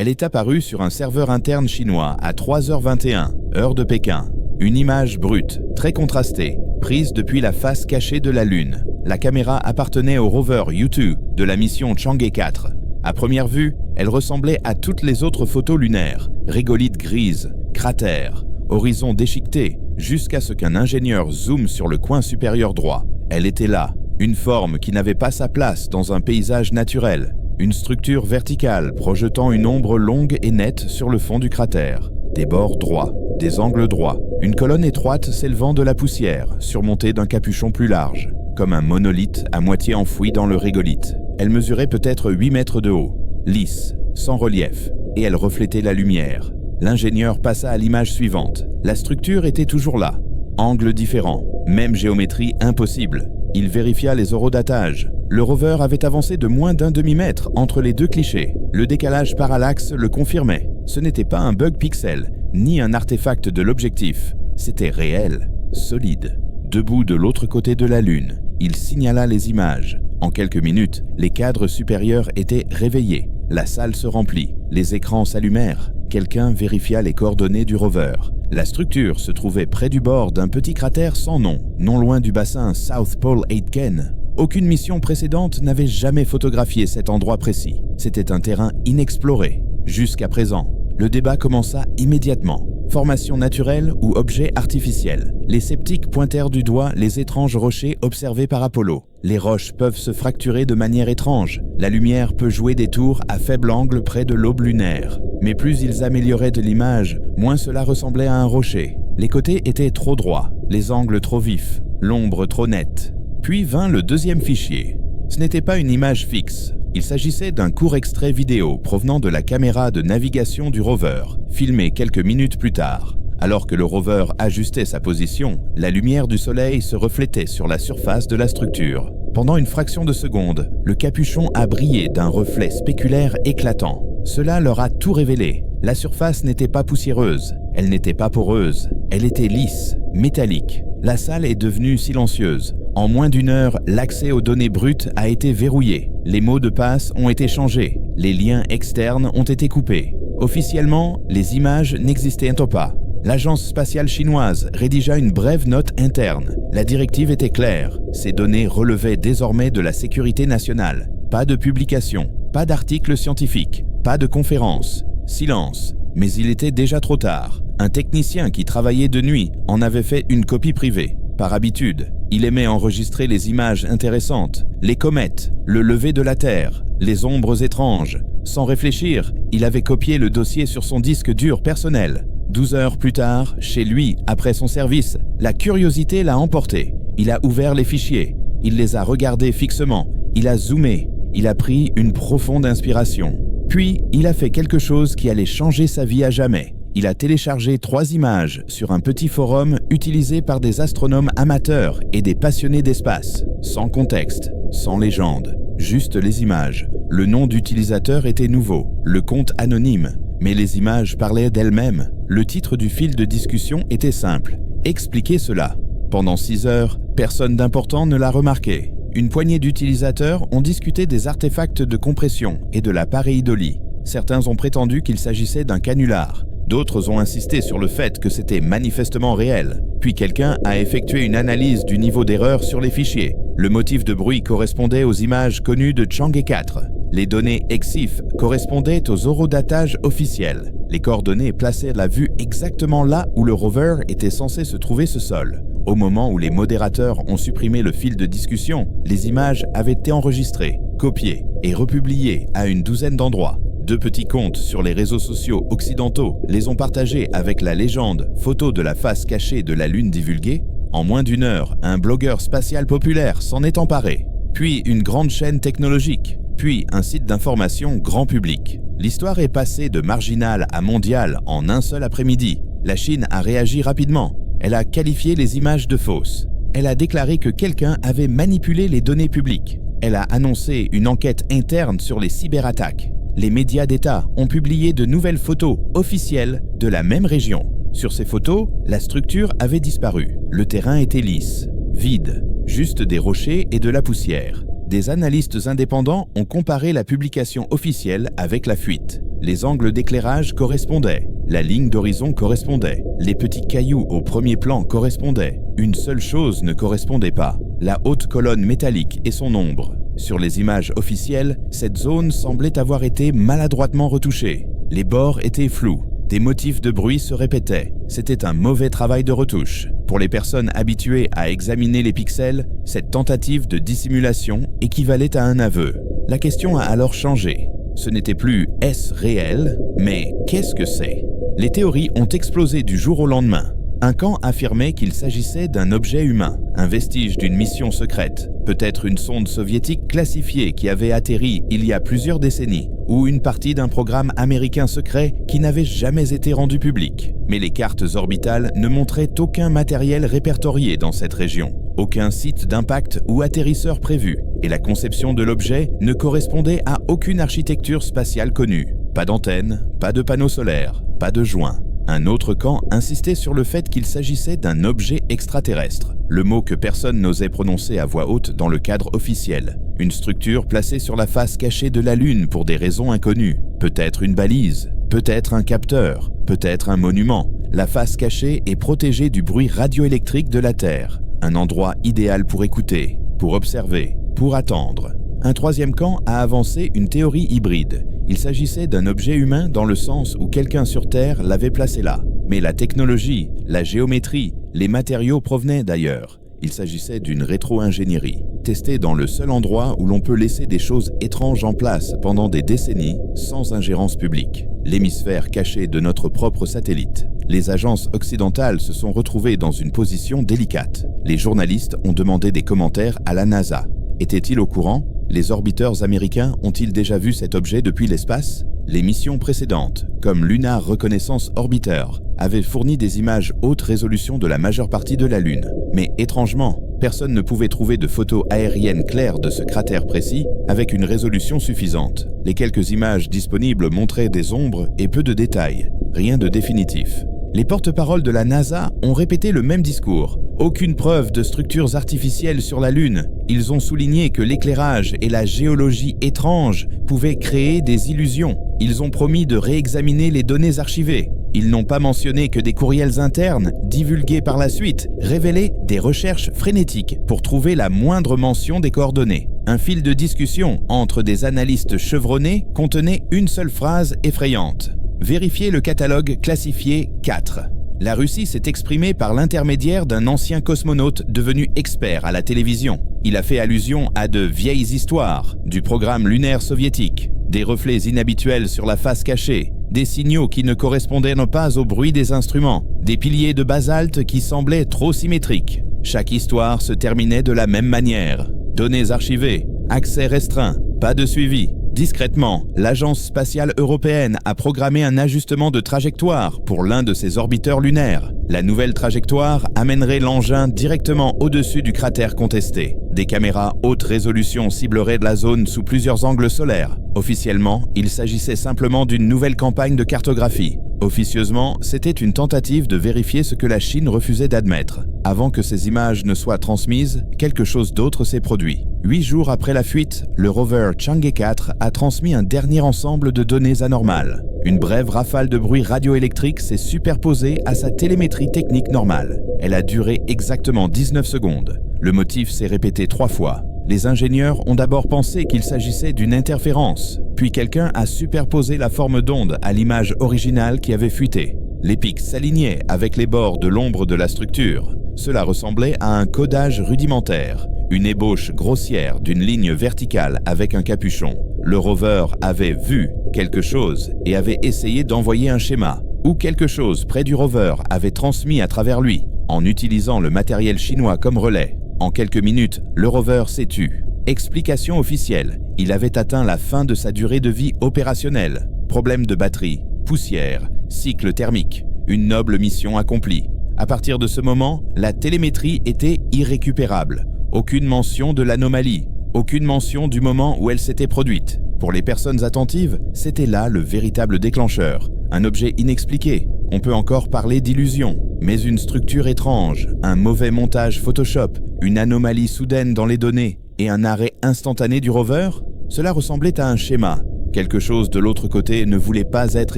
Elle est apparue sur un serveur interne chinois à 3h21, heure de Pékin. Une image brute, très contrastée, prise depuis la face cachée de la Lune. La caméra appartenait au rover U2 de la mission Chang'e 4. À première vue, elle ressemblait à toutes les autres photos lunaires. Régolithes grises, cratères, horizon déchiqueté, jusqu'à ce qu'un ingénieur zoome sur le coin supérieur droit. Elle était là, une forme qui n'avait pas sa place dans un paysage naturel. Une structure verticale projetant une ombre longue et nette sur le fond du cratère. Des bords droits, des angles droits, une colonne étroite s'élevant de la poussière, surmontée d'un capuchon plus large, comme un monolithe à moitié enfoui dans le régolithe. Elle mesurait peut-être 8 mètres de haut, lisse, sans relief, et elle reflétait la lumière. L'ingénieur passa à l'image suivante. La structure était toujours là. Angle différent, même géométrie impossible. Il vérifia les horodatages. Le rover avait avancé de moins d'un demi-mètre entre les deux clichés. Le décalage parallaxe le confirmait. Ce n'était pas un bug pixel, ni un artefact de l'objectif. C'était réel, solide. Debout de l'autre côté de la Lune, il signala les images. En quelques minutes, les cadres supérieurs étaient réveillés. La salle se remplit. Les écrans s'allumèrent. Quelqu'un vérifia les coordonnées du rover. La structure se trouvait près du bord d'un petit cratère sans nom, non loin du bassin South Pole Aitken. Aucune mission précédente n'avait jamais photographié cet endroit précis. C'était un terrain inexploré. Jusqu'à présent, le débat commença immédiatement. Formation naturelle ou objet artificiel? Les sceptiques pointèrent du doigt les étranges rochers observés par Apollo. Les roches peuvent se fracturer de manière étrange. La lumière peut jouer des tours à faible angle près de l'aube lunaire. Mais plus ils amélioraient de l'image, moins cela ressemblait à un rocher. Les côtés étaient trop droits, les angles trop vifs, l'ombre trop nette. Puis vint le deuxième fichier. Ce n'était pas une image fixe. Il s'agissait d'un court extrait vidéo provenant de la caméra de navigation du rover, filmé quelques minutes plus tard. Alors que le rover ajustait sa position, la lumière du soleil se reflétait sur la surface de la structure. Pendant une fraction de seconde, le capuchon a brillé d'un reflet spéculaire éclatant. Cela leur a tout révélé. La surface n'était pas poussiéreuse, elle n'était pas poreuse, elle était lisse, métallique. La salle est devenue silencieuse. En moins d'une heure, l'accès aux données brutes a été verrouillé. Les mots de passe ont été changés. Les liens externes ont été coupés. Officiellement, les images n'existaient pas. L'agence spatiale chinoise rédigea une brève note interne. La directive était claire. Ces données relevaient désormais de la sécurité nationale. Pas de publication, pas d'articles scientifiques, pas de conférences. Silence. Mais il était déjà trop tard. Un technicien qui travaillait de nuit en avait fait une copie privée. Par habitude, il aimait enregistrer les images intéressantes, les comètes, le lever de la Terre, les ombres étranges. Sans réfléchir, il avait copié le dossier sur son disque dur personnel. 12 heures plus tard, chez lui, après son service, la curiosité l'a emporté. Il a ouvert les fichiers, il les a regardés fixement, il a zoomé, il a pris une profonde inspiration. Puis, il a fait quelque chose qui allait changer sa vie à jamais. Il a téléchargé 3 images sur un petit forum utilisé par des astronomes amateurs et des passionnés d'espace. Sans contexte, sans légende, juste les images. Le nom d'utilisateur était nouveau, le compte anonyme, mais les images parlaient d'elles-mêmes. Le titre du fil de discussion était simple. Expliquez cela. Pendant 6 heures, personne d'important ne l'a remarqué. Une poignée d'utilisateurs ont discuté des artefacts de compression et de la pareidolie. Certains ont prétendu qu'il s'agissait d'un canular. D'autres ont insisté sur le fait que c'était manifestement réel. Puis quelqu'un a effectué une analyse du niveau d'erreur sur les fichiers. Le motif de bruit correspondait aux images connues de Chang'e 4. Les données EXIF correspondaient aux horodatages officiels. Les coordonnées plaçaient la vue exactement là où le rover était censé se trouver ce sol. Au moment où les modérateurs ont supprimé le fil de discussion, les images avaient été enregistrées, copiées et republiées à une douzaine d'endroits. 2 petits comptes sur les réseaux sociaux occidentaux les ont partagés avec la légende « Photo de la face cachée de la Lune divulguée ». En moins d'une heure, un blogueur spatial populaire s'en est emparé. Puis une grande chaîne technologique. Puis un site d'information grand public. L'histoire est passée de marginale à mondiale en un seul après-midi. La Chine a réagi rapidement. Elle a qualifié les images de fausses. Elle a déclaré que quelqu'un avait manipulé les données publiques. Elle a annoncé une enquête interne sur les cyberattaques. Les médias d'État ont publié de nouvelles photos officielles de la même région. Sur ces photos, la structure avait disparu. Le terrain était lisse, vide, juste des rochers et de la poussière. Des analystes indépendants ont comparé la publication officielle avec la fuite. Les angles d'éclairage correspondaient, la ligne d'horizon correspondait, les petits cailloux au premier plan correspondaient. Une seule chose ne correspondait pas, la haute colonne métallique et son ombre. Sur les images officielles, cette zone semblait avoir été maladroitement retouchée. Les bords étaient flous, des motifs de bruit se répétaient. C'était un mauvais travail de retouche. Pour les personnes habituées à examiner les pixels, cette tentative de dissimulation équivalait à un aveu. La question a alors changé. Ce n'était plus « est-ce réel ?», mais « qu'est-ce que c'est ?» Les théories ont explosé du jour au lendemain. Un camp affirmait qu'il s'agissait d'un objet humain, un vestige d'une mission secrète, peut-être une sonde soviétique classifiée qui avait atterri il y a plusieurs décennies, ou une partie d'un programme américain secret qui n'avait jamais été rendu public. Mais les cartes orbitales ne montraient aucun matériel répertorié dans cette région, aucun site d'impact ou atterrisseur prévu, et la conception de l'objet ne correspondait à aucune architecture spatiale connue. Pas d'antenne, pas de panneaux solaires, pas de joints. Un autre camp insistait sur le fait qu'il s'agissait d'un objet extraterrestre, le mot que personne n'osait prononcer à voix haute dans le cadre officiel. Une structure placée sur la face cachée de la Lune pour des raisons inconnues. Peut-être une balise, peut-être un capteur, peut-être un monument. La face cachée est protégée du bruit radioélectrique de la Terre. Un endroit idéal pour écouter, pour observer, pour attendre. Un troisième camp a avancé une théorie hybride. Il s'agissait d'un objet humain dans le sens où quelqu'un sur Terre l'avait placé là. Mais la technologie, la géométrie, les matériaux provenaient d'ailleurs. Il s'agissait d'une rétro-ingénierie, testée dans le seul endroit où l'on peut laisser des choses étranges en place pendant des décennies sans ingérence publique. L'hémisphère caché de notre propre satellite. Les agences occidentales se sont retrouvées dans une position délicate. Les journalistes ont demandé des commentaires à la NASA. Étaient-ils au courant ? Les orbiteurs américains ont-ils déjà vu cet objet depuis l'espace ? Les missions précédentes, comme Lunar Reconnaissance Orbiter, avaient fourni des images haute résolution de la majeure partie de la Lune. Mais étrangement, personne ne pouvait trouver de photos aériennes claires de ce cratère précis avec une résolution suffisante. Les quelques images disponibles montraient des ombres et peu de détails, rien de définitif. Les porte-paroles de la NASA ont répété le même discours. Aucune preuve de structures artificielles sur la Lune. Ils ont souligné que l'éclairage et la géologie étrange pouvaient créer des illusions. Ils ont promis de réexaminer les données archivées. Ils n'ont pas mentionné que des courriels internes, divulgués par la suite, révélaient des recherches frénétiques pour trouver la moindre mention des coordonnées. Un fil de discussion entre des analystes chevronnés contenait une seule phrase effrayante. Vérifiez le catalogue classifié 4. La Russie s'est exprimée par l'intermédiaire d'un ancien cosmonaute devenu expert à la télévision. Il a fait allusion à de vieilles histoires du programme lunaire soviétique, des reflets inhabituels sur la face cachée, des signaux qui ne correspondaient pas au bruit des instruments, des piliers de basalte qui semblaient trop symétriques. Chaque histoire se terminait de la même manière. Données archivées, accès restreint, pas de suivi. Discrètement, l'Agence spatiale européenne a programmé un ajustement de trajectoire pour l'un de ses orbiteurs lunaires. La nouvelle trajectoire amènerait l'engin directement au-dessus du cratère contesté. Des caméras haute résolution cibleraient la zone sous plusieurs angles solaires. Officiellement, il s'agissait simplement d'une nouvelle campagne de cartographie. Officieusement, c'était une tentative de vérifier ce que la Chine refusait d'admettre. Avant que ces images ne soient transmises, quelque chose d'autre s'est produit. 8 jours après la fuite, le rover Chang'e 4 a transmis un dernier ensemble de données anormales. Une brève rafale de bruit radioélectrique s'est superposée à sa télémétrie technique normale. Elle a duré exactement 19 secondes. Le motif s'est répété 3 fois. Les ingénieurs ont d'abord pensé qu'il s'agissait d'une interférence, puis quelqu'un a superposé la forme d'onde à l'image originale qui avait fuité. Les pics s'alignaient avec les bords de l'ombre de la structure. Cela ressemblait à un codage rudimentaire, une ébauche grossière d'une ligne verticale avec un capuchon. Le rover avait vu quelque chose et avait essayé d'envoyer un schéma, ou quelque chose près du rover avait transmis à travers lui, en utilisant le matériel chinois comme relais. En quelques minutes, le rover s'est tu. Explication officielle, il avait atteint la fin de sa durée de vie opérationnelle. Problème de batterie, poussière, cycle thermique, une noble mission accomplie. À partir de ce moment, la télémétrie était irrécupérable. Aucune mention de l'anomalie, aucune mention du moment où elle s'était produite. Pour les personnes attentives, c'était là le véritable déclencheur. Un objet inexpliqué, on peut encore parler d'illusion, mais une structure étrange, un mauvais montage Photoshop, une anomalie soudaine dans les données et un arrêt instantané du rover, cela ressemblait à un schéma. Quelque chose de l'autre côté ne voulait pas être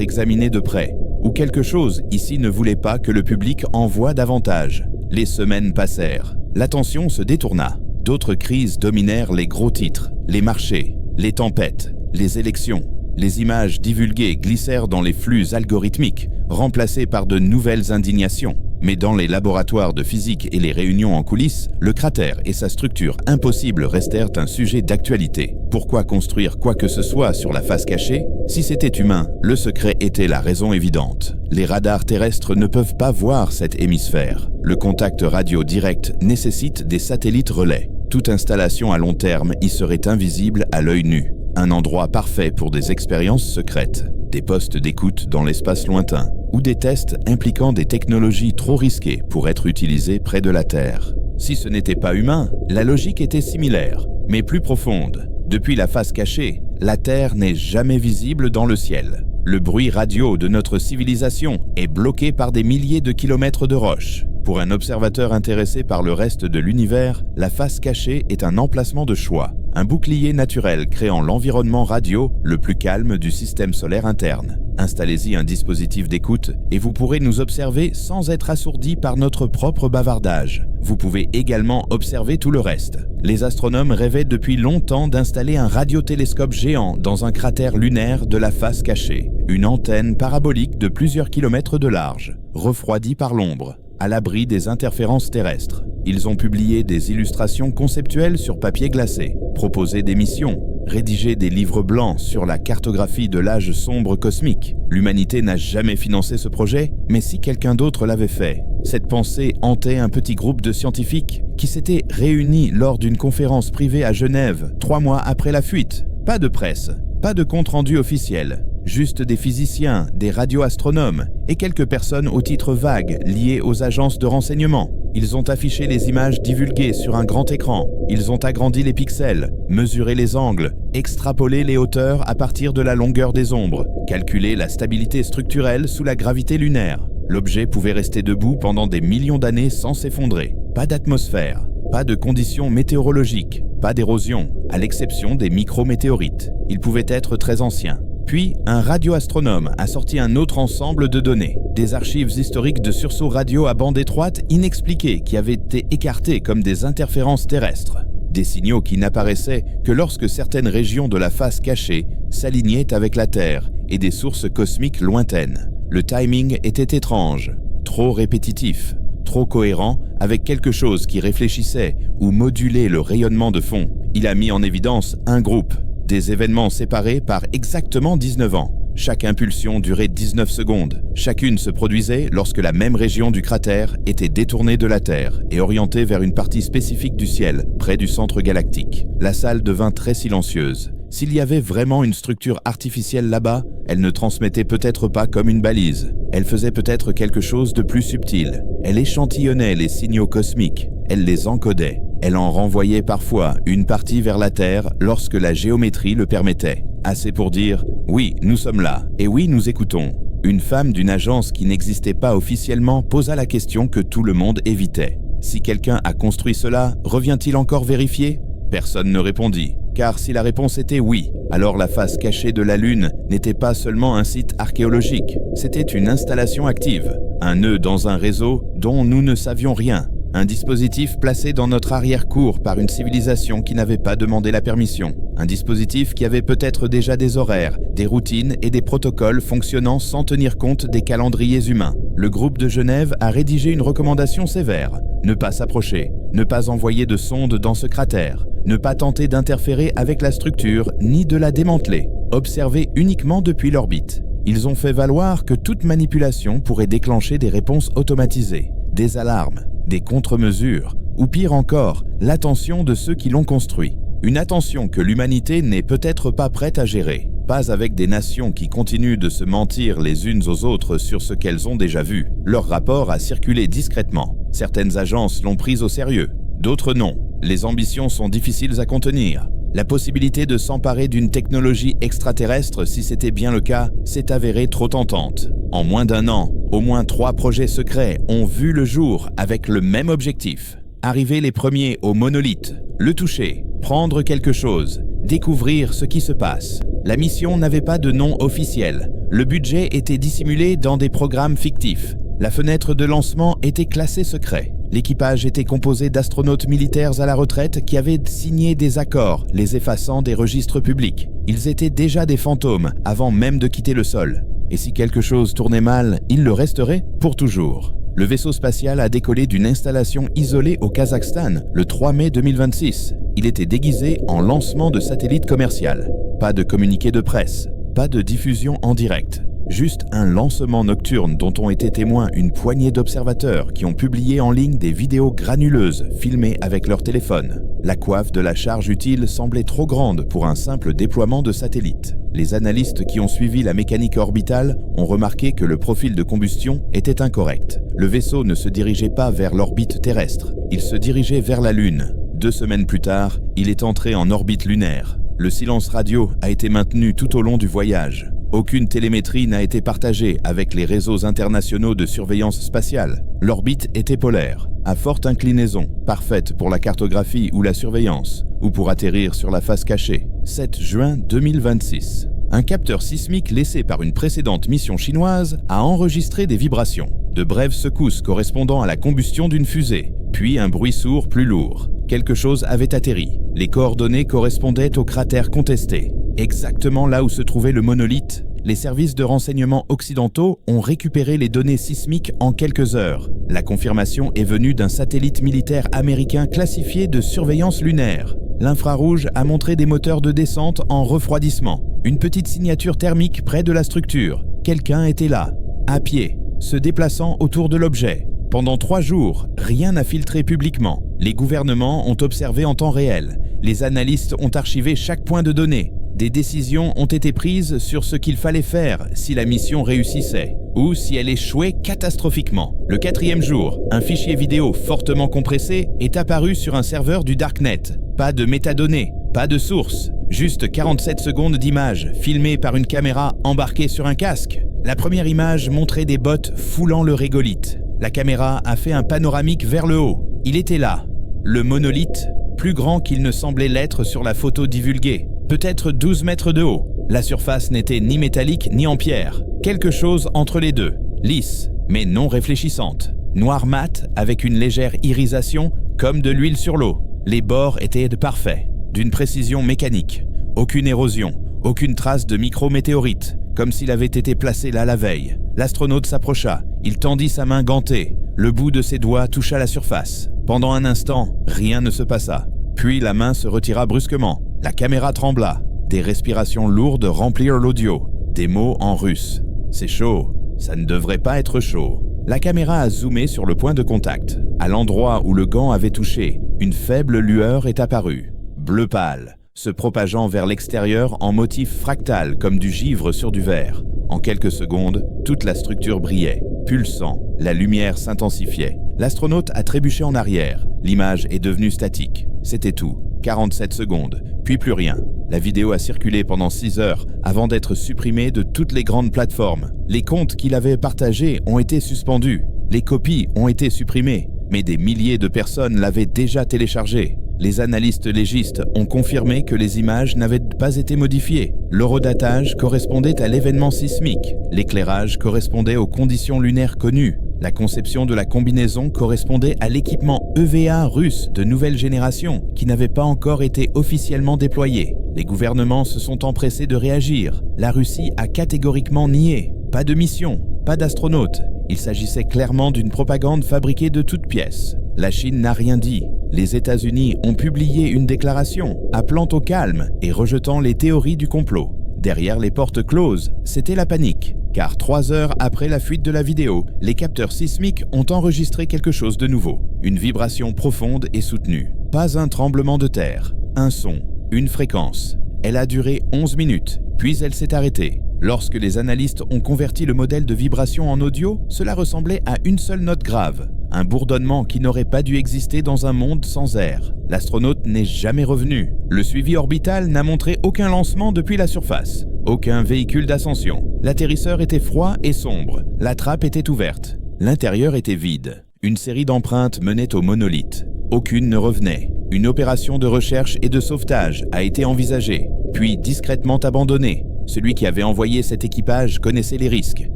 examiné de près, ou quelque chose ici ne voulait pas que le public en voie davantage. Les semaines passèrent. L'attention se détourna. D'autres crises dominèrent les gros titres, les marchés, les tempêtes, les élections. Les images divulguées glissèrent dans les flux algorithmiques, remplacées par de nouvelles indignations. Mais dans les laboratoires de physique et les réunions en coulisses, le cratère et sa structure impossible restèrent un sujet d'actualité. Pourquoi construire quoi que ce soit sur la face cachée? Si c'était humain, le secret était la raison évidente. Les radars terrestres ne peuvent pas voir cet hémisphère. Le contact radio direct nécessite des satellites relais. Toute installation à long terme y serait invisible à l'œil nu. Un endroit parfait pour des expériences secrètes, des postes d'écoute dans l'espace lointain, ou des tests impliquant des technologies trop risquées pour être utilisées près de la Terre. Si ce n'était pas humain, la logique était similaire, mais plus profonde. Depuis la face cachée, la Terre n'est jamais visible dans le ciel. Le bruit radio de notre civilisation est bloqué par des milliers de kilomètres de roches. Pour un observateur intéressé par le reste de l'univers, la face cachée est un emplacement de choix, un bouclier naturel créant l'environnement radio le plus calme du système solaire interne. Installez-y un dispositif d'écoute et vous pourrez nous observer sans être assourdi par notre propre bavardage. Vous pouvez également observer tout le reste. Les astronomes rêvaient depuis longtemps d'installer un radiotélescope géant dans un cratère lunaire de la face cachée, une antenne parabolique de plusieurs kilomètres de large, refroidie par l'ombre, à l'abri des interférences terrestres. Ils ont publié des illustrations conceptuelles sur papier glacé, proposé des missions, rédigé des livres blancs sur la cartographie de l'âge sombre cosmique. L'humanité n'a jamais financé ce projet, mais si quelqu'un d'autre l'avait fait. Cette pensée hantait un petit groupe de scientifiques qui s'étaient réunis lors d'une conférence privée à Genève 3 mois après la fuite. Pas de presse, pas de compte-rendu officiel. Juste des physiciens, des radioastronomes et quelques personnes au titre vague liées aux agences de renseignement. Ils ont affiché les images divulguées sur un grand écran. Ils ont agrandi les pixels, mesuré les angles, extrapolé les hauteurs à partir de la longueur des ombres, calculé la stabilité structurelle sous la gravité lunaire. L'objet pouvait rester debout pendant des millions d'années sans s'effondrer. Pas d'atmosphère, pas de conditions météorologiques, pas d'érosion, à l'exception des micrométéorites. Il pouvait être très ancien. Puis, un radioastronome a sorti un autre ensemble de données, des archives historiques de sursauts radio à bande étroite inexpliqués qui avaient été écartés comme des interférences terrestres. Des signaux qui n'apparaissaient que lorsque certaines régions de la face cachée s'alignaient avec la Terre et des sources cosmiques lointaines. Le timing était étrange, trop répétitif, trop cohérent avec quelque chose qui réfléchissait ou modulait le rayonnement de fond. Il a mis en évidence un groupe. Des événements séparés par exactement 19 ans. Chaque impulsion durait 19 secondes. Chacune se produisait lorsque la même région du cratère était détournée de la Terre et orientée vers une partie spécifique du ciel, près du centre galactique. La salle devint très silencieuse. S'il y avait vraiment une structure artificielle là-bas, elle ne transmettait peut-être pas comme une balise. Elle faisait peut-être quelque chose de plus subtil. Elle échantillonnait les signaux cosmiques. Elle les encodait. Elle en renvoyait parfois une partie vers la Terre lorsque la géométrie le permettait. Assez pour dire « Oui, nous sommes là, et oui, nous écoutons ». Une femme d'une agence qui n'existait pas officiellement posa la question que tout le monde évitait. Si quelqu'un a construit cela, revient-il encore vérifier? Personne ne répondit. Car si la réponse était oui, alors la face cachée de la Lune n'était pas seulement un site archéologique, c'était une installation active, un nœud dans un réseau dont nous ne savions rien. Un dispositif placé dans notre arrière-cour par une civilisation qui n'avait pas demandé la permission. Un dispositif qui avait peut-être déjà des horaires, des routines et des protocoles fonctionnant sans tenir compte des calendriers humains. Le groupe de Genève a rédigé une recommandation sévère. Ne pas s'approcher, ne pas envoyer de sondes dans ce cratère, ne pas tenter d'interférer avec la structure ni de la démanteler. Observer uniquement depuis l'orbite. Ils ont fait valoir que toute manipulation pourrait déclencher des réponses automatisées, des alarmes, des contre-mesures, ou pire encore, l'attention de ceux qui l'ont construit. Une attention que l'humanité n'est peut-être pas prête à gérer. Pas avec des nations qui continuent de se mentir les unes aux autres sur ce qu'elles ont déjà vu. Leur rapport a circulé discrètement. Certaines agences l'ont prise au sérieux, d'autres non. Les ambitions sont difficiles à contenir. La possibilité de s'emparer d'une technologie extraterrestre, si c'était bien le cas, s'est avérée trop tentante. En moins d'1 an, au moins 3 projets secrets ont vu le jour avec le même objectif. Arriver les premiers au monolithe, le toucher, prendre quelque chose, découvrir ce qui se passe. La mission n'avait pas de nom officiel. Le budget était dissimulé dans des programmes fictifs. La fenêtre de lancement était classée secret. L'équipage était composé d'astronautes militaires à la retraite qui avaient signé des accords, les effaçant des registres publics. Ils étaient déjà des fantômes avant même de quitter le sol. Et si quelque chose tournait mal, ils le resteraient pour toujours. Le vaisseau spatial a décollé d'une installation isolée au Kazakhstan le 3 mai 2026. Il était déguisé en lancement de satellite commercial. Pas de communiqué de presse, pas de diffusion en direct. Juste un lancement nocturne dont ont été témoins une poignée d'observateurs qui ont publié en ligne des vidéos granuleuses filmées avec leur téléphone. La coiffe de la charge utile semblait trop grande pour un simple déploiement de satellite. Les analystes qui ont suivi la mécanique orbitale ont remarqué que le profil de combustion était incorrect. Le vaisseau ne se dirigeait pas vers l'orbite terrestre, il se dirigeait vers la Lune. 2 semaines plus tard, il est entré en orbite lunaire. Le silence radio a été maintenu tout au long du voyage. Aucune télémétrie n'a été partagée avec les réseaux internationaux de surveillance spatiale. L'orbite était polaire, à forte inclinaison, parfaite pour la cartographie ou la surveillance, ou pour atterrir sur la face cachée. 7 juin 2026. Un capteur sismique laissé par une précédente mission chinoise a enregistré des vibrations, de brèves secousses correspondant à la combustion d'une fusée, puis un bruit sourd plus lourd. Quelque chose avait atterri. Les coordonnées correspondaient au cratère contesté. Exactement là où se trouvait le monolithe, les services de renseignement occidentaux ont récupéré les données sismiques en quelques heures. La confirmation est venue d'un satellite militaire américain classifié de surveillance lunaire. L'infrarouge a montré des moteurs de descente en refroidissement, une petite signature thermique près de la structure. Quelqu'un était là, à pied, se déplaçant autour de l'objet. Pendant 3 jours, rien n'a filtré publiquement. Les gouvernements ont observé en temps réel. Les analystes ont archivé chaque point de données. Des décisions ont été prises sur ce qu'il fallait faire si la mission réussissait ou si elle échouait catastrophiquement. Le 4e jour, un fichier vidéo fortement compressé est apparu sur un serveur du Darknet. Pas de métadonnées, pas de source, juste 47 secondes d'images filmées par une caméra embarquée sur un casque. La première image montrait des bottes foulant le régolithe. La caméra a fait un panoramique vers le haut. Il était là, le monolithe, plus grand qu'il ne semblait l'être sur la photo divulguée. Peut-être 12 mètres de haut. La surface n'était ni métallique ni en pierre. Quelque chose entre les deux. Lisse, mais non réfléchissante. Noir mat avec une légère irisation comme de l'huile sur l'eau. Les bords étaient parfaits, d'une précision mécanique. Aucune érosion, aucune trace de micro-météorite, comme s'il avait été placé là la veille. L'astronaute s'approcha. Il tendit sa main gantée. Le bout de ses doigts toucha la surface. Pendant un instant, rien ne se passa. Puis la main se retira brusquement. La caméra trembla. Des respirations lourdes remplirent l'audio. Des mots en russe. C'est chaud. Ça ne devrait pas être chaud. La caméra a zoomé sur le point de contact. À l'endroit où le gant avait touché, une faible lueur est apparue. Bleu pâle, se propageant vers l'extérieur en motif fractal comme du givre sur du verre. En quelques secondes, toute la structure brillait. Pulsant, la lumière s'intensifiait. L'astronaute a trébuché en arrière. L'image est devenue statique. C'était tout. 47 secondes, puis plus rien. La vidéo a circulé pendant 6 heures avant d'être supprimée de toutes les grandes plateformes. Les comptes qu'il avait partagés ont été suspendus. Les copies ont été supprimées, mais des milliers de personnes l'avaient déjà téléchargée. Les analystes légistes ont confirmé que les images n'avaient pas été modifiées. L'horodatage correspondait à l'événement sismique. L'éclairage correspondait aux conditions lunaires connues. La conception de la combinaison correspondait à l'équipement EVA russe de nouvelle génération qui n'avait pas encore été officiellement déployé. Les gouvernements se sont empressés de réagir. La Russie a catégoriquement nié. Pas de mission, pas d'astronautes. Il s'agissait clairement d'une propagande fabriquée de toutes pièces. La Chine n'a rien dit. Les États-Unis ont publié une déclaration appelant au calme et rejetant les théories du complot. Derrière les portes closes, c'était la panique, car 3 heures après la fuite de la vidéo, les capteurs sismiques ont enregistré quelque chose de nouveau. Une vibration profonde et soutenue. Pas un tremblement de terre, un son, une fréquence. Elle a duré 11 minutes, puis elle s'est arrêtée. Lorsque les analystes ont converti le modèle de vibration en audio, cela ressemblait à une seule note grave. Un bourdonnement qui n'aurait pas dû exister dans un monde sans air. L'astronaute n'est jamais revenu. Le suivi orbital n'a montré aucun lancement depuis la surface. Aucun véhicule d'ascension. L'atterrisseur était froid et sombre. La trappe était ouverte. L'intérieur était vide. Une série d'empreintes menait au monolithe. Aucune ne revenait. Une opération de recherche et de sauvetage a été envisagée. puis discrètement abandonné. Celui qui avait envoyé cet équipage connaissait les risques.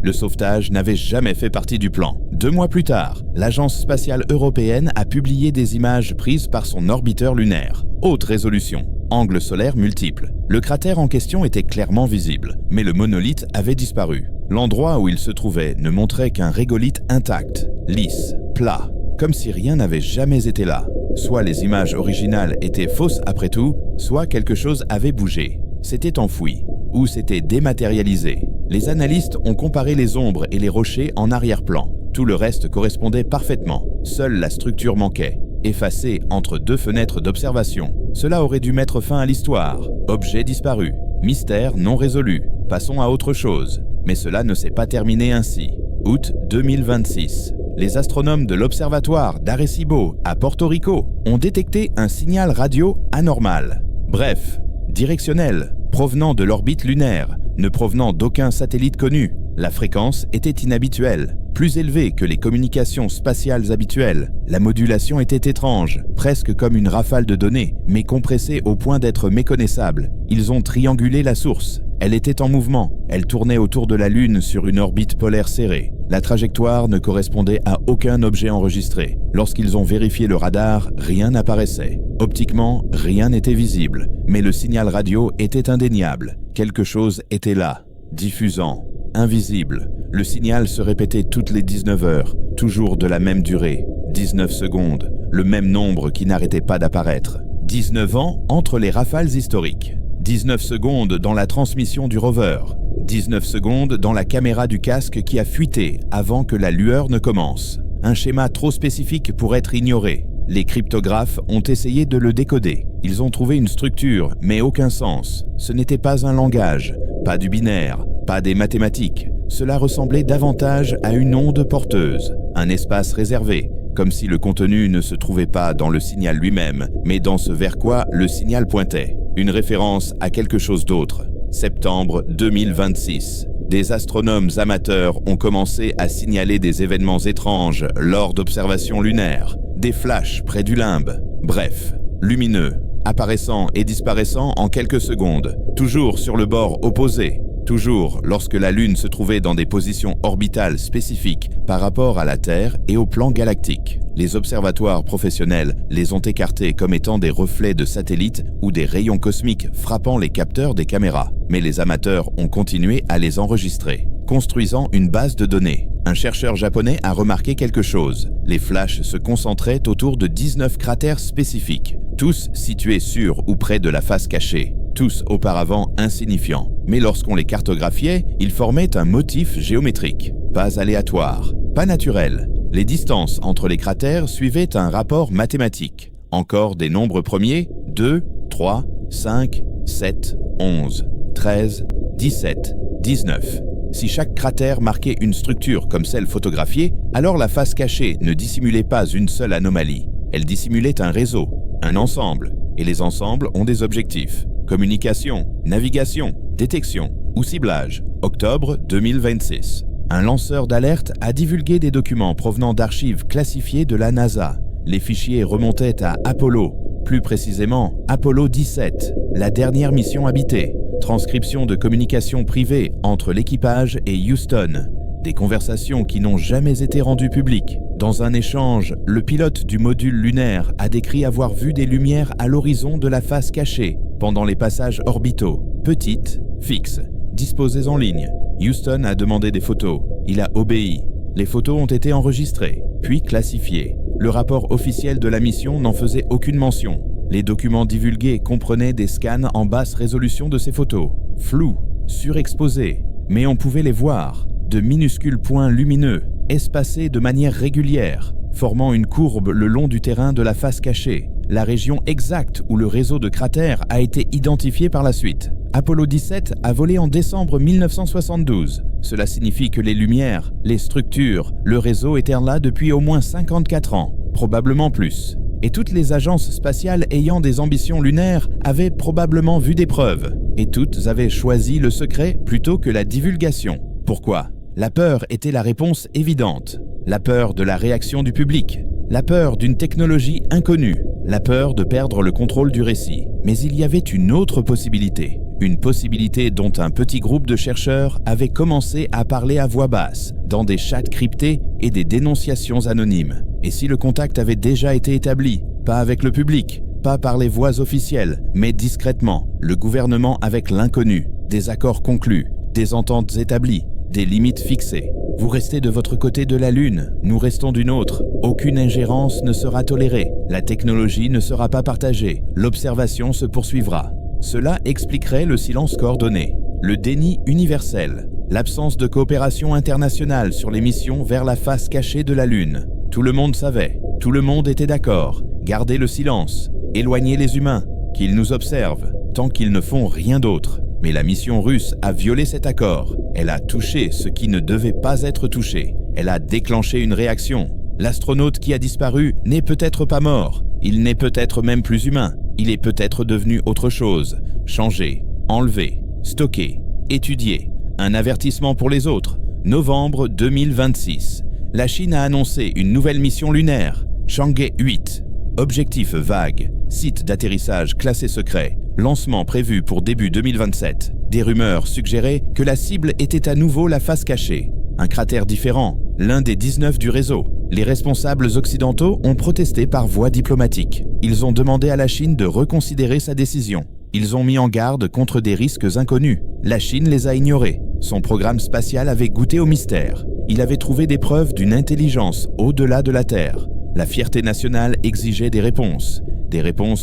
Le sauvetage n'avait jamais fait partie du plan. 2 mois plus tard, l'Agence spatiale européenne a publié des images prises par son orbiteur lunaire. Haute résolution, angle solaire multiple. Le cratère en question était clairement visible, mais le monolithe avait disparu. L'endroit où il se trouvait ne montrait qu'un régolithe intact, lisse, plat, comme si rien n'avait jamais été là. Soit les images originales étaient fausses après tout, soit quelque chose avait bougé, s'était enfoui, ou s'était dématérialisé. Les analystes ont comparé les ombres et les rochers en arrière-plan. Tout le reste correspondait parfaitement. Seule la structure manquait, effacée entre 2 fenêtres d'observation. Cela aurait dû mettre fin à l'histoire. Objet disparu, mystère non résolu. Passons à autre chose. Mais cela ne s'est pas terminé ainsi. Août 2026. Les astronomes de l'observatoire d'Arecibo, à Porto Rico, ont détecté un signal radio anormal. Bref, directionnel, provenant de l'orbite lunaire, ne provenant d'aucun satellite connu. La fréquence était inhabituelle, plus élevée que les communications spatiales habituelles. La modulation était étrange, presque comme une rafale de données, mais compressée au point d'être méconnaissable. Ils ont triangulé la source. Elle était en mouvement, elle tournait autour de la Lune sur une orbite polaire serrée. La trajectoire ne correspondait à aucun objet enregistré. Lorsqu'ils ont vérifié le radar, rien n'apparaissait. Optiquement, rien n'était visible, mais le signal radio était indéniable. Quelque chose était là, diffusant, invisible. Le signal se répétait toutes les 19 heures, toujours de la même durée. 19 secondes, le même nombre qui n'arrêtait pas d'apparaître. 19 ans entre les rafales historiques. 19 secondes dans la transmission du rover, 19 secondes dans la caméra du casque qui a fuité avant que la lueur ne commence. Un schéma trop spécifique pour être ignoré. Les cryptographes ont essayé de le décoder. Ils ont trouvé une structure, mais aucun sens. Ce n'était pas un langage, pas du binaire, pas des mathématiques. Cela ressemblait davantage à une onde porteuse, un espace réservé, comme si le contenu ne se trouvait pas dans le signal lui-même, mais dans ce vers quoi le signal pointait. Une référence à quelque chose d'autre. Septembre 2026. Des astronomes amateurs ont commencé à signaler des événements étranges lors d'observations lunaires, des flashs près du limbe. Bref, lumineux, apparaissant et disparaissant en quelques secondes, toujours sur le bord opposé. Toujours lorsque la Lune se trouvait dans des positions orbitales spécifiques par rapport à la Terre et au plan galactique. Les observatoires professionnels les ont écartés comme étant des reflets de satellites ou des rayons cosmiques frappant les capteurs des caméras. Mais les amateurs ont continué à les enregistrer, construisant une base de données. Un chercheur japonais a remarqué quelque chose. Les flashs se concentraient autour de 19 cratères spécifiques, tous situés sur ou près de la face cachée. Tous auparavant insignifiants. Mais lorsqu'on les cartographiait, ils formaient un motif géométrique. Pas aléatoire, pas naturel. Les distances entre les cratères suivaient un rapport mathématique. Encore des nombres premiers, 2, 3, 5, 7, 11, 13, 17, 19. Si chaque cratère marquait une structure comme celle photographiée, alors la face cachée ne dissimulait pas une seule anomalie. Elle dissimulait un réseau, un ensemble. Et les ensembles ont des objectifs. Communication, navigation, détection ou ciblage. Octobre 2026. Un lanceur d'alerte a divulgué des documents provenant d'archives classifiées de la NASA. Les fichiers remontaient à Apollo, plus précisément Apollo 17, la dernière mission habitée. Transcription de communications privées entre l'équipage et Houston. Des conversations qui n'ont jamais été rendues publiques. Dans un échange, le pilote du module lunaire a décrit avoir vu des lumières à l'horizon de la face cachée pendant les passages orbitaux, petites, fixes, disposées en ligne. Houston a demandé des photos. Il a obéi. Les photos ont été enregistrées, puis classifiées. Le rapport officiel de la mission n'en faisait aucune mention. Les documents divulgués comprenaient des scans en basse résolution de ces photos, floues, surexposées, mais on pouvait les voir. De minuscules points lumineux, espacés de manière régulière, formant une courbe le long du terrain de la face cachée. La région exacte où le réseau de cratères a été identifié par la suite. Apollo 17 a volé en décembre 1972. Cela signifie que les lumières, les structures, le réseau étaient là depuis au moins 54 ans, probablement plus. Et toutes les agences spatiales ayant des ambitions lunaires avaient probablement vu des preuves. Et toutes avaient choisi le secret plutôt que la divulgation. Pourquoi ? La peur était la réponse évidente. La peur de la réaction du public. La peur d'une technologie inconnue. La peur de perdre le contrôle du récit. Mais il y avait une autre possibilité. Une possibilité dont un petit groupe de chercheurs avait commencé à parler à voix basse, dans des chats cryptés et des dénonciations anonymes. Et si le contact avait déjà été établi, pas avec le public, pas par les voies officielles, mais discrètement, le gouvernement avec l'inconnu, des accords conclus, des ententes établies, des limites fixées. Vous restez de votre côté de la Lune, nous restons d'une autre. Aucune ingérence ne sera tolérée, la technologie ne sera pas partagée, l'observation se poursuivra. Cela expliquerait le silence coordonné, le déni universel, l'absence de coopération internationale sur les missions vers la face cachée de la Lune. Tout le monde savait, tout le monde était d'accord. Gardez le silence, éloignez les humains, qu'ils nous observent, tant qu'ils ne font rien d'autre. Mais la mission russe a violé cet accord. Elle a touché ce qui ne devait pas être touché. Elle a déclenché une réaction. L'astronaute qui a disparu n'est peut-être pas mort. Il n'est peut-être même plus humain. Il est peut-être devenu autre chose. Changé, enlevé, stocké, étudié. Un avertissement pour les autres. Novembre 2026. La Chine a annoncé une nouvelle mission lunaire. Chang'e 8. Objectif vague. Site d'atterrissage classé secret. Lancement prévu pour début 2027. Des rumeurs suggéraient que la cible était à nouveau la face cachée. Un cratère différent, l'un des 19 du réseau. Les responsables occidentaux ont protesté par voie diplomatique. Ils ont demandé à la Chine de reconsidérer sa décision. Ils ont mis en garde contre des risques inconnus. La Chine les a ignorés. Son programme spatial avait goûté au mystère. Il avait trouvé des preuves d'une intelligence au-delà de la Terre. La fierté nationale exigeait des réponses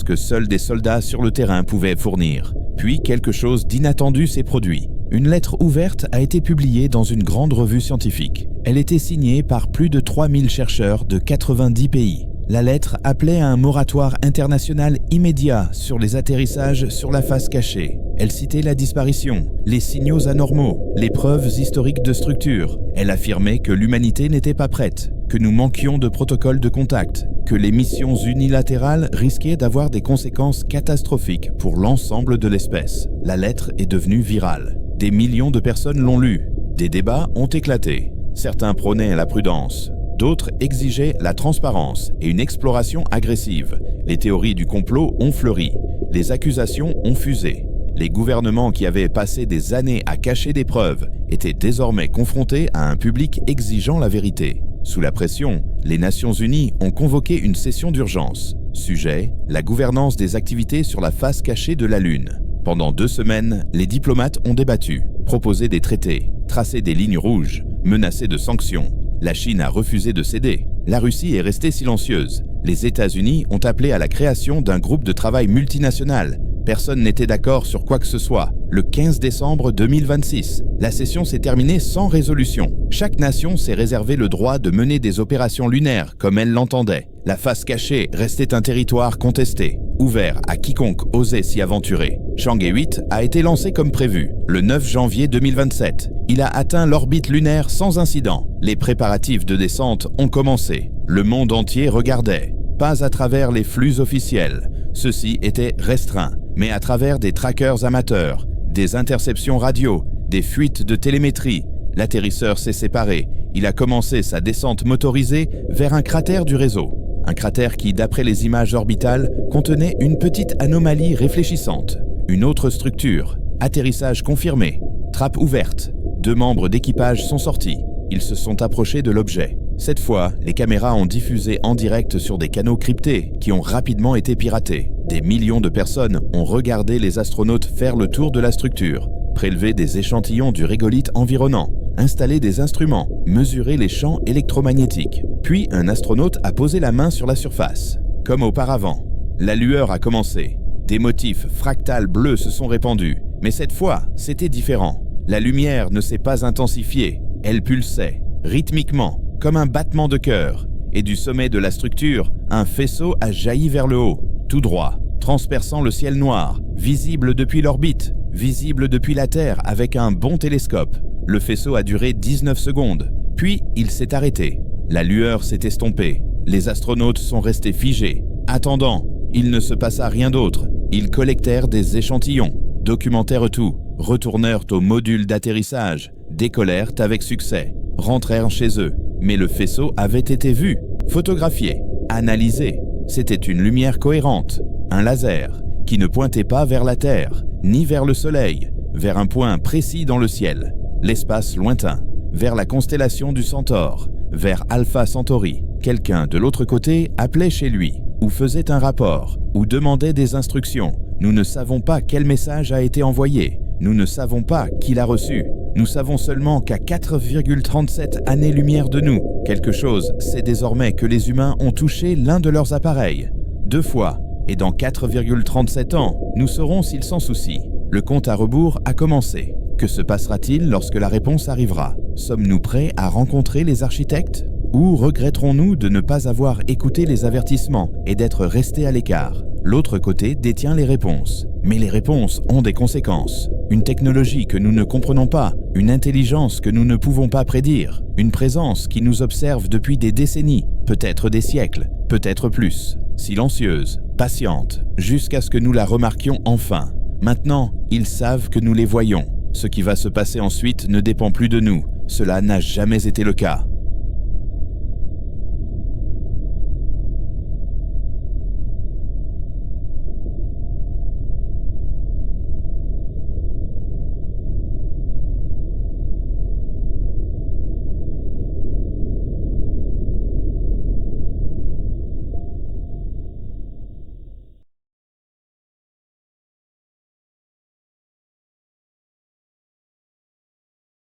que seuls des soldats sur le terrain pouvaient fournir. Puis quelque chose d'inattendu s'est produit. Une lettre ouverte a été publiée dans une grande revue scientifique. Elle était signée par plus de 3000 chercheurs de 90 pays. La lettre appelait à un moratoire international immédiat sur les atterrissages sur la face cachée. Elle citait la disparition, les signaux anormaux, les preuves historiques de structure. Elle affirmait que l'humanité n'était pas prête, que nous manquions de protocoles de contact, que les missions unilatérales risquaient d'avoir des conséquences catastrophiques pour l'ensemble de l'espèce. La lettre est devenue virale. Des millions de personnes l'ont lue. Des débats ont éclaté. Certains prônaient la prudence. D'autres exigeaient la transparence et une exploration agressive. Les théories du complot ont fleuri. Les accusations ont fusé. Les gouvernements qui avaient passé des années à cacher des preuves étaient désormais confrontés à un public exigeant la vérité. Sous la pression, les Nations Unies ont convoqué une session d'urgence. Sujet, la gouvernance des activités sur la face cachée de la Lune. Pendant 2 semaines, les diplomates ont débattu, proposé des traités, tracé des lignes rouges, menacé de sanctions. La Chine a refusé de céder. La Russie est restée silencieuse. Les États-Unis ont appelé à la création d'un groupe de travail multinational. Personne n'était d'accord sur quoi que ce soit. Le 15 décembre 2026, la session s'est terminée sans résolution. Chaque nation s'est réservé le droit de mener des opérations lunaires comme elle l'entendait. La face cachée restait un territoire contesté, ouvert à quiconque osait s'y aventurer. Chang'e 8 a été lancé comme prévu, le 9 janvier 2027. Il a atteint l'orbite lunaire sans incident. Les préparatifs de descente ont commencé. Le monde entier regardait, pas à travers les flux officiels. Ceux-ci étaient restreints, mais à travers des trackers amateurs, des interceptions radio, des fuites de télémétrie. L'atterrisseur s'est séparé. Il a commencé sa descente motorisée vers un cratère du réseau. Un cratère qui, d'après les images orbitales, contenait une petite anomalie réfléchissante. Une autre structure. Atterrissage confirmé. Trappe ouverte. 2 membres d'équipage sont sortis. Ils se sont approchés de l'objet. Cette fois, les caméras ont diffusé en direct sur des canaux cryptés qui ont rapidement été piratés. Des millions de personnes ont regardé les astronautes faire le tour de la structure, prélever des échantillons du régolithe environnant, installer des instruments, mesurer les champs électromagnétiques. Puis un astronaute a posé la main sur la surface. Comme auparavant, la lueur a commencé. Des motifs fractales bleus se sont répandus. Mais cette fois, c'était différent. La lumière ne s'est pas intensifiée. Elle pulsait, rythmiquement, comme un battement de cœur. Et du sommet de la structure, un faisceau a jailli vers le haut, tout droit, transperçant le ciel noir, visible depuis l'orbite, visible depuis la Terre avec un bon télescope. Le faisceau a duré 19 secondes, puis il s'est arrêté. La lueur s'est estompée. Les astronautes sont restés figés. Attendant, il ne se passa rien d'autre. Ils collectèrent des échantillons, documentèrent tout, retournèrent au module d'atterrissage, décollèrent avec succès, rentrèrent chez eux. Mais le faisceau avait été vu, photographié, analysé. C'était une lumière cohérente, un laser, qui ne pointait pas vers la Terre, ni vers le Soleil, vers un point précis dans le ciel, l'espace lointain, vers la constellation du Centaure, vers Alpha Centauri. Quelqu'un de l'autre côté appelait chez lui, ou faisait un rapport, ou demandait des instructions. Nous ne savons pas quel message a été envoyé. Nous ne savons pas qui l'a reçu. Nous savons seulement qu'à 4,37 années-lumière de nous, quelque chose sait désormais que les humains ont touché l'un de leurs appareils. 2 fois, et dans 4,37 ans, nous saurons s'ils s'en soucient. Le compte à rebours a commencé. Que se passera-t-il lorsque la réponse arrivera? Sommes-nous prêts à rencontrer les architectes? Ou regretterons-nous de ne pas avoir écouté les avertissements et d'être restés à l'écart? L'autre côté détient les réponses. Mais les réponses ont des conséquences. Une technologie que nous ne comprenons pas, une intelligence que nous ne pouvons pas prédire, une présence qui nous observe depuis des décennies, peut-être des siècles, peut-être plus. Silencieuse, patiente, jusqu'à ce que nous la remarquions enfin. Maintenant, ils savent que nous les voyons. Ce qui va se passer ensuite ne dépend plus de nous. Cela n'a jamais été le cas.